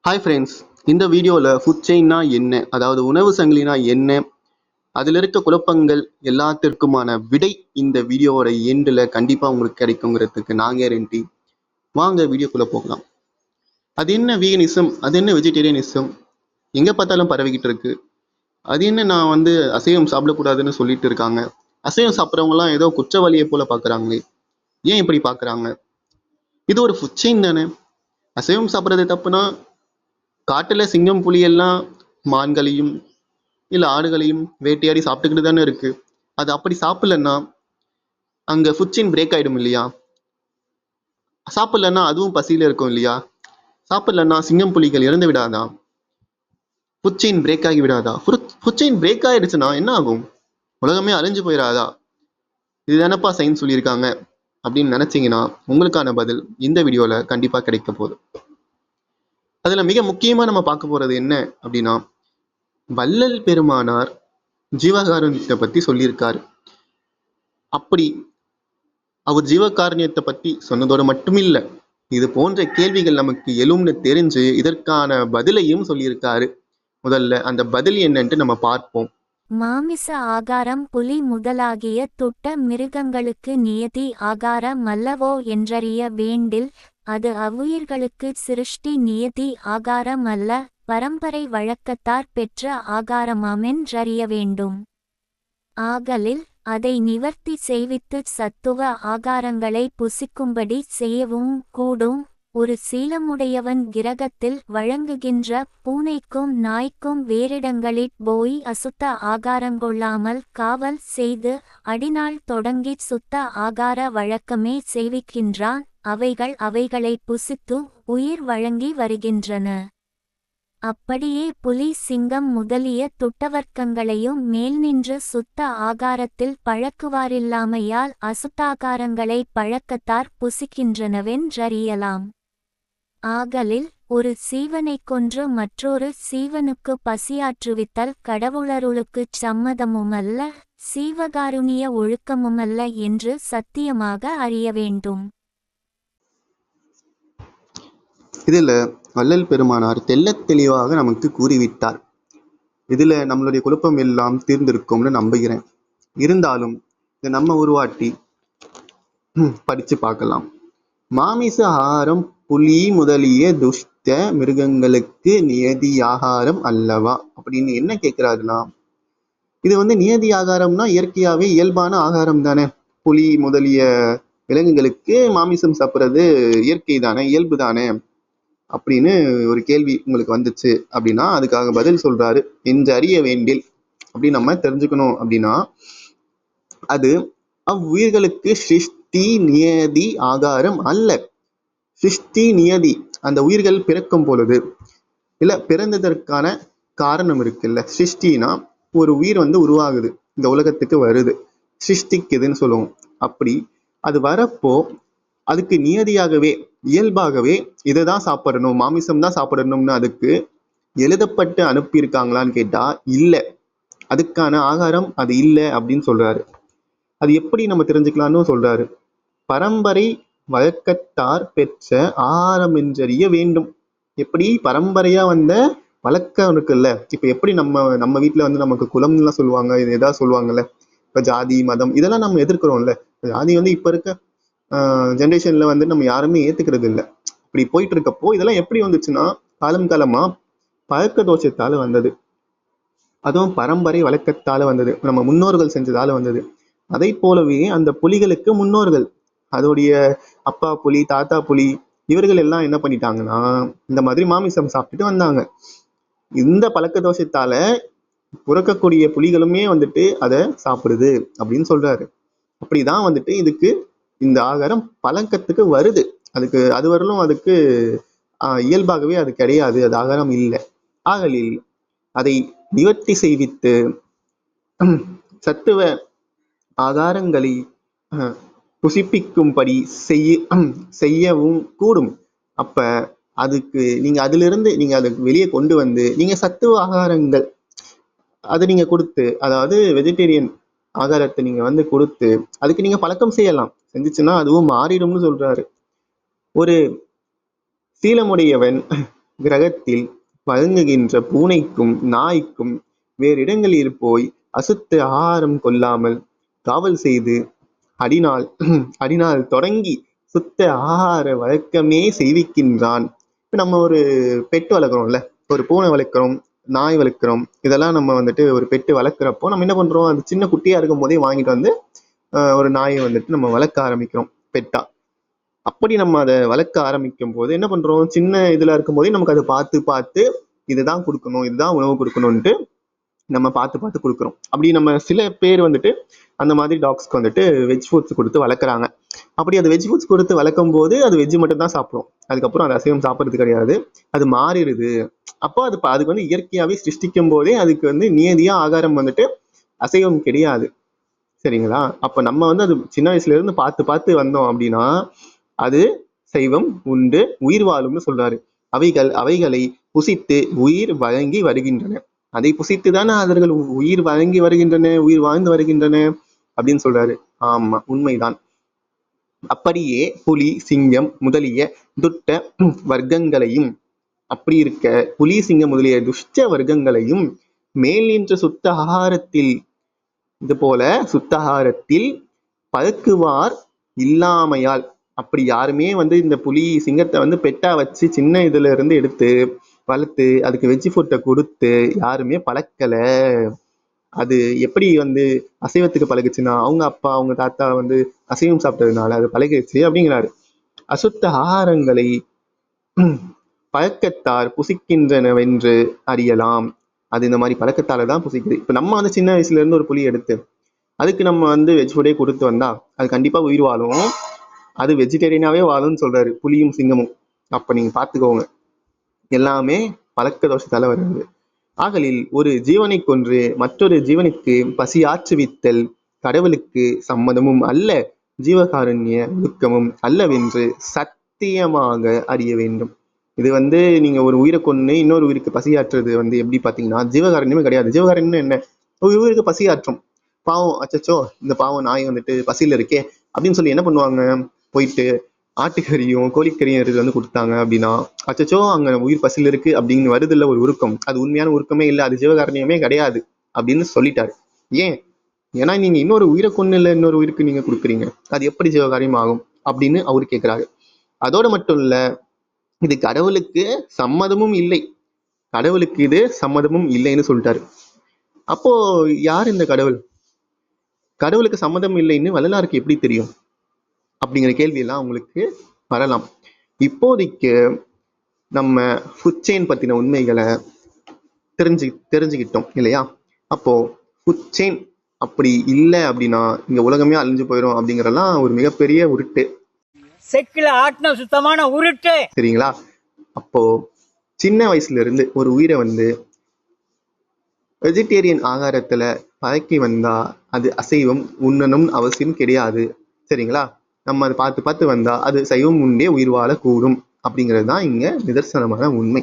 Hi friends. இந்த வீடியோவில் food செயின்னா என்ன, அதாவது உணவு சங்கிலினா என்ன, அதில் இருக்க குழப்பங்கள் எல்லாத்திற்குமான விடை இந்த வீடியோவோட எண்டில் கண்டிப்பாக உங்களுக்கு கிடைக்குங்கிறதுக்கு நான் கேரண்டி. வாங்க வீடியோக்குள்ளே போகலாம். அது என்ன வீகனிசம், அது என்ன வெஜிடேரியனிசம், எங்கே பார்த்தாலும் பரவிக்கிட்டு இருக்கு. அது என்ன அசைவம் சாப்பிடக்கூடாதுன்னு சொல்லிட்டு இருக்காங்க. அசைவம் சாப்பிட்றவங்களாம் ஏதோ குற்றவாளியை போல பார்க்குறாங்களே, ஏன் இப்படி பார்க்குறாங்க? இது ஒரு ஃபுட் செயின் தானே. அசைவம் சாப்பிட்றது தப்புனா காட்டில் சிங்கம் புலியெல்லாம் மான்களையும் இல்லை ஆடுகளையும் வேட்டையாடி சாப்பிட்டுக்கிட்டு தானே இருக்கு. அது அப்படி சாப்பிடலன்னா அங்கே ஃபுட் செயின் பிரேக் ஆகிடும் இல்லையா? சாப்பிடலன்னா அதுவும் பசியில் இருக்கும் இல்லையா? சாப்பிடலன்னா சிங்கம் புலிகள் இறந்து விடாதா? ஃபுட் செயின் பிரேக் ஆகி விடாதா? ஃபுட் செயின் பிரேக் ஆகிடுச்சுன்னா என்ன ஆகும்? உலகமே அழிஞ்சு போயிடாதா? இதுதானப்பா சயின்ஸ் சொல்லியிருக்காங்க அப்படின்னு நினச்சிங்கன்னா உங்களுக்கான பதில் இந்த வீடியோவில் கண்டிப்பாக கிடைக்க போகுது. அதில் மிக முக்கியமாக நம்ம பார்க்க போகிறது என்ன அப்படின்னா, வள்ளல் பெருமானார் ஜீவகாருண்யத்தை பற்றி சொல்லியிருக்காரு. அப்படி அவர் ஜீவகாருண்யத்தை பற்றி சொன்னதோடு மட்டுமில்லை, இது போன்ற கேள்விகள் நமக்கு எழும்னு தெரிஞ்சு இதற்கான பதிலையும் சொல்லியிருக்காரு. முதல்ல அந்த பதில் என்னன்ட்டு நம்ம பார்ப்போம். மாமிச ஆகாரம் புலி முதலாகிய துட்ட மிருகங்களுக்கு நியதி ஆகாரம் அல்லவோ என்றறிய வேண்டில், அது அவ்வுயிர்களுக்கு சிருஷ்டி நியதி ஆகாரம் அல்ல, பரம்பரை வழக்கத்தார் பெற்ற ஆகாரமாமென்றறிய வேண்டும். ஆகலில் அதை நிவர்த்தி செய்வித்து சத்துவ ஆகாரங்களை புசிக்கும்படி செய்யவும் கூடும். ஒரு சீலமுடையவன் கிரகத்தில் வழங்குகின்ற பூனைக்கும் நாய்க்கும் வேறிடங்களிற் போய் அசுத்த ஆகாரங்கொள்ளாமல் காவல் செய்து அடிநாள் தொடங்கி சுத்த ஆகார வழக்கமே செய்விக்கின்றான். அவைகள் அவைகளை புசித்து உயிர் வழங்கி வருகின்றன. அப்படியே புலி சிங்கம் முதலிய துட்டவர்க்கங்களையும் மேல் நின்று சுத்த ஆகாரத்தில் பழக்குவாரில்லாமையால் அசுத்தாகாரங்களை பழக்கத்தார் புசிக்கின்றனவென்றறியலாம். ஆகலில் ஒரு சீவனைக் கொன்று மற்றொரு சீவனுக்கு பசியாற்றுவித்தல் கடவுளருளுக்குச் சம்மதமுமல்ல, சீவகாருணிய ஒழுக்கமுமல்ல என்று சத்தியமாக அறிய வேண்டும். இதில் வள்ளல் பெருமானார் தெள்ளத் தெளிவாக நமக்கு கூறிவிட்டார். இதில் நம்மளுடைய குழப்பம் எல்லாம் தீர்ந்திருக்கும்னு நம்புகிறேன். இருந்தாலும் இதை நம்ம உருவாட்டி படித்து பார்க்கலாம். மாமிச ஆகாரம் புலி முதலிய துஷ்ட மிருகங்களுக்கு நியதி ஆகாரம் அல்லவா அப்படின்னு என்ன கேட்கிறாருன்னா, இது நியதி ஆகாரம்னா இயற்கையாகவே இயல்பான ஆகாரம் தானே. புலி முதலிய விலங்குகளுக்கு மாமிசம் சாப்பிட்றது இயற்கை தானே, இயல்பு தானே அப்படின்னு ஒரு கேள்வி உங்களுக்கு வந்துச்சு அப்படின்னா அதுக்காக பதில் சொல்றாரு. என்று அறிய வேண்டில் அப்படின்னு நம்ம தெரிஞ்சுக்கணும் அப்படின்னா, அது அவ்வுயிர்களுக்கு சிருஷ்டி நியதி ஆகாரம் அல்ல. சிருஷ்டி நியதி, அந்த உயிர்கள் பிறக்கும் பொழுது இல்ல பிறந்ததற்கான காரணம் இருக்குல்ல. சிருஷ்டினா ஒரு உயிர் உருவாகுது, இந்த உலகத்துக்கு வருது, சிருஷ்டிக்குதுன்னு சொல்லுவோம். அப்படி அது வரப்போ அதுக்கு நியதியாகவே இயல்பாகவே இதைதான் சாப்பிடணும், மாமிசம் தான் சாப்பிடணும்னு அதுக்கு எழுதப்பட்டு அனுப்பியிருக்காங்களான்னு கேட்டா இல்லை. அதுக்கான ஆகாரம் அது இல்லை அப்படின்னு சொல்றாரு. அது எப்படி நம்ம தெரிஞ்சுக்கலாம்னு சொல்றாரு. பரம்பரை வழக்கத்தார் பெற்ற ஆகாரம் என்றறிய வேண்டும். எப்படி பரம்பரையா வந்த வழக்கம் இருக்குல்ல. இப்ப எப்படி நம்ம நம்ம வீட்டுல நமக்கு குலம்லாம் சொல்லுவாங்க, இது ஏதாவது சொல்லுவாங்கல்ல. இப்ப ஜாதி மதம் இதெல்லாம் நம்ம எதிர்க்கிறோம்ல. ஜாதி இப்ப இருக்க ஜென்ரேஷன்ல நம்ம யாருமே ஏத்துக்கிறது இல்லை. இப்படி போயிட்டு இருக்கப்போ இதெல்லாம் எப்படி வந்துச்சுன்னா காலம் காலமா பழக்க தோஷத்தால வந்தது. அதுவும் பரம்பரை வழக்கத்தால வந்தது, நம்ம முன்னோர்கள் செஞ்சதால வந்தது. அதை போலவே அந்த புலிகளுக்கு முன்னோர்கள், அதோடைய அப்பா புலி தாத்தா புலி இவர்கள் எல்லாம் என்ன பண்ணிட்டாங்கன்னா இந்த மாதிரி மாமிசம் சாப்பிட்டுட்டு வந்தாங்க. இந்த பழக்க தோஷத்தால புறக்கக்கூடிய புலிகளுமே அதை சாப்பிடுது அப்படின்னு சொல்றாரு. அப்படிதான் இதுக்கு இந்த ஆகாரம் பழக்கத்துக்கு வருது. அதுக்கு அது வரலும் அதுக்கு இயல்பாகவே அது கிடையாது, அது ஆகாரம் இல்லை. ஆகலில் அதை நிவர்த்தி செய்வித்து சத்துவ ஆகாரங்களை புசிப்பிக்கும்படி செய்யவும் கூடும். அப்ப அதுக்கு நீங்க அதிலிருந்து நீங்க அதுக்கு வெளியே கொண்டு வந்து நீங்க சத்துவ ஆகாரங்கள் அதை நீங்க கொடுத்து, அதாவது வெஜிடேரியன் ஆகாரத்தை நீங்க கொடுத்து அதுக்கு நீங்க பழக்கம் செய்யலாம். செஞ்சுச்சுன்னா அதுவும் மாறிடும்னு சொல்றாரு. ஒரு சீலமுடையவன் கிரகத்தில் பதுங்குகின்ற பூனைக்கும் நாய்க்கும் வேறு இடங்களில் போய் அசுத்த ஆகாரம் கொள்ளாமல் காவல் செய்து அடிநாள் அடிநாள் தொடங்கி சுத்த ஆகார வழக்கமே செய்விக்கின்றான். இப்போ நம்ம ஒரு பெட்டு வளர்க்குறோம்ல, ஒரு பூனை வளர்க்குறோம், நாய் வளர்க்குறோம், இதெல்லாம் நம்ம வந்துட்டு ஒரு பெட்டு வளர்க்குறப்போ நம்ம என்ன பண்ணுறோம், அது சின்ன குட்டியாக இருக்கும் போதே வாங்கிட்டு வந்து ஒரு நாயை வந்துட்டு நம்ம வளர்க்க ஆரம்பிக்கிறோம் பெட்டா. அப்படி நம்ம அதை வளர்க்க ஆரம்பிக்கும் போது என்ன பண்றோம், சின்ன இதுல இருக்கும் போதே நமக்கு அதை பார்த்து பார்த்து இதுதான் கொடுக்கணும், இதுதான் உணவு கொடுக்கணும்ட்டு நம்ம பார்த்து பார்த்து கொடுக்குறோம். அப்படி நம்ம சில பேர் வந்துட்டு அந்த மாதிரி டாக்ஸ்க்கு வந்துட்டு வெஜ் ஃபுட்ஸ் கொடுத்து வளர்க்குறாங்க. அப்படி அது வெஜ் ஃபுட்ஸ் கொடுத்து வளர்க்கும் போது அது வெஜ் மட்டும் தான் சாப்பிடும், அதுக்கப்புறம் அது அசைவம் சாப்பிட்றது கிடையாது, அது மாறிடுது. அப்போ அதுக்கு வந்து இயற்கையாகவே சிருஷ்டிக்கும் போதே அதுக்கு வந்து நியதியா ஆகாரம் வந்துட்டு அசைவம் கிடையாது. சரிங்களா? அப்ப நம்ம வந்து அது சின்ன வயசுல இருந்து பார்த்து பார்த்து வந்தோம் அப்படின்னா அது சைவம் உண்டு உயிர் வாழும்னு சொல்றாரு. அவைகளை புசித்து உயிர் வழங்கி வருகின்றன. அதை புசித்துதானே அவர்கள் உயிர் வழங்கி வருகின்றன, உயிர் வாழ்ந்து வருகின்றன அப்படின்னு சொல்றாரு. ஆமா, உண்மைதான். அப்படியே புலி, சிங்கம் முதலிய துட்ட வர்க்கங்களையும் அப்படி இருக்க புலி, சிங்கம் முதலிய துஷ்ட வர்க்கங்களையும் மேல் நின்ற சுத்த ஆகாரத்தில் இது போல சுத்தகாரத்தில் பழக்குவார் இல்லாமையால். அப்படி யாருமே வந்து இந்த புலி சிங்கத்தை வந்து பெட்டா வச்சு சின்ன இதுல இருந்து எடுத்து வளர்த்து அதுக்கு வெஜ் ஃபுட்டை கொடுத்து யாருமே பழக்கல. அது எப்படி வந்து அசைவத்துக்கு பழகுச்சுன்னா அவங்க அப்பா அவங்க தாத்தா வந்து அசைவம் சாப்பிட்டதுனால அது பழகிடுச்சு அப்படிங்கிறாரு. அசுத்த ஆகாரங்களை பழக்கத்தார் புசிக்கின்றனவென்று அறியலாம். அது இந்த மாதிரி பழக்கத்தால தான் புசிக்குது. இப்ப நம்ம வந்து சின்ன வயசுல இருந்து ஒரு புலி எடுத்து அதுக்கு நம்ம வந்து வெஜ் ஃபுட்டே கொடுத்து வந்தா அது கண்டிப்பா உயிர் வாழும், அது வெஜிடேரியனாவே வாழும்னு சொல்றாரு புலியும் சிங்கமும். அப்ப நீங்க பாத்துக்கோங்க, எல்லாமே பழக்க தோஷத்தால வருது. ஆகலில் ஒரு ஜீவனை கொன்று மற்றொரு ஜீவனுக்கு பசியாற்றுவித்தல் கடவுளுக்கு சம்மதமும் அல்ல, ஜீவகாருண்ய ஒழுக்கமும் அல்லவென்று சத்தியமாக அறிய வேண்டும். இது வந்து நீங்க ஒரு உயிரை கொண்டு இன்னொரு உயிருக்கு பசியாற்றுறது வந்து எப்படி பாத்தீங்கன்னா ஜீவகாருண்யமே கிடையாது. ஜீவகாருண்யம் என்ன, ஒரு உயிருக்கு பசியாற்றும். பாவம், அச்சச்சோ இந்த பாவம் நாய் வந்துட்டு பசியில இருக்கே அப்படின்னு சொல்லி என்ன பண்ணுவாங்க, போயிட்டு ஆட்டுக்கறியும் கோழிக்கறியும் எடுத்து வந்து கொடுத்தாங்க அப்படின்னா அச்சச்சோ அங்க உயிர் பசியில இருக்கு அப்படின்னு வருது இல்ல ஒரு உருக்கம், அது உண்மையான உருக்கமே இல்லை, அது ஜீவகாருண்யமே கிடையாது அப்படின்னு சொல்லிட்டாரு. ஏன், ஏன்னா நீங்க இன்னொரு உயிரை கொண்டு இல்லை இன்னொரு உயிருக்கு நீங்க கொடுக்குறீங்க, அது எப்படி ஜீவகாரியம் ஆகும் அப்படின்னு அவரு கேட்கிறாரு. அதோட மட்டும் இல்ல, இது கடவுளுக்கு சம்மதமும் இல்லை, கடவுளுக்கு இது சம்மதமும் இல்லைன்னு சொல்லிட்டாரு. அப்போ யார் இந்த கடவுள், கடவுளுக்கு சம்மதம் இல்லைன்னு வள்ளலாருக்கு எப்படி தெரியும் அப்படிங்கிற கேள்வி எல்லாம் உங்களுக்கு வரலாம். இப்போதைக்கு நம்ம ஃபுட் செயின் பத்தின உண்மைகளை தெரிஞ்சுக்கிட்டோம் இல்லையா? அப்போ ஃபுட் செயின் அப்படி இல்லை அப்படின்னா இந்த உலகமே அழிஞ்சு போயிடும் அப்படிங்கறதெல்லாம் ஒரு மிகப்பெரிய உருட்டு, செக்கில ஆட்டின சுத்தமான உருட்டு. சரிங்களா? அப்போ சின்ன வயசுல இருந்து ஒரு உயிரை வந்து வெஜிடேரியன் ஆகாரத்துல பழக்கி வந்தா அது அசைவம் உண்ணணும் அவசியம் கிடையாது. சரிங்களா? நம்ம அதை பார்த்து பார்த்து வந்தா அது சைவம் உண்டே உயிர் வாழ கூடும் அப்படிங்கிறது தான் இங்க நிதர்சனமான உண்மை.